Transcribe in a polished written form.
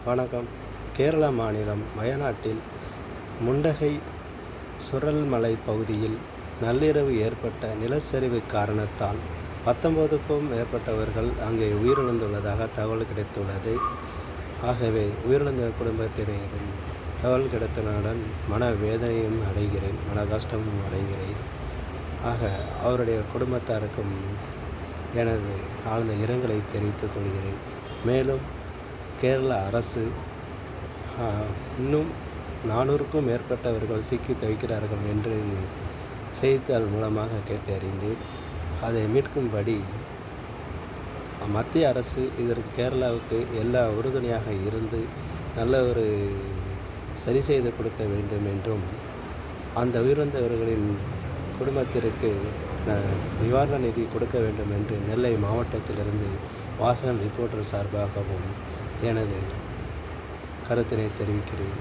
வணக்கம். கேரள மாநிலம் வயநாட்டில் முண்டகை சுரல்மலை பகுதியில் நள்ளிரவு ஏற்பட்ட நிலச்சரிவு காரணத்தால் 19க்கும் மேற்பட்டவர்கள் அங்கே உயிரிழந்துள்ளதாக தகவல் கிடைத்துள்ளது. ஆகவே உயிரிழந்த குடும்பத்தினரின் தகவல் கிடைத்தவுடன் மனவேதனையும் அடைகிறேன், மன கஷ்டமும் அடைகிறேன். அவருடைய குடும்பத்தாருக்கும் எனது ஆழ்ந்த இரங்கலை தெரிவித்துக் கொள்கிறேன். மேலும் கேரள அரசு இன்னும் 400க்கும் மேற்பட்டவர்கள் சிக்கி தவிக்கிறார்கள் என்று செய்தித்தாள் மூலமாக கேட்டறிந்தேன். அதை மீட்கும்படி மத்திய அரசு இதற்கு கேரளாவுக்கு எல்லா உறுதுணையாக இருந்து நல்ல ஒரு சரி செய்து கொடுக்க வேண்டும் என்றும், அந்த உயிரிழந்தவர்களின் குடும்பத்திற்கு நிவாரண நிதி கொடுக்க வேண்டும் என்று நெல்லை மாவட்டத்திலிருந்து வாசகன் ரிப்போர்ட்டர் சார்பாகவும் எனது கருத்தினை தெரிவிக்கிறேன்.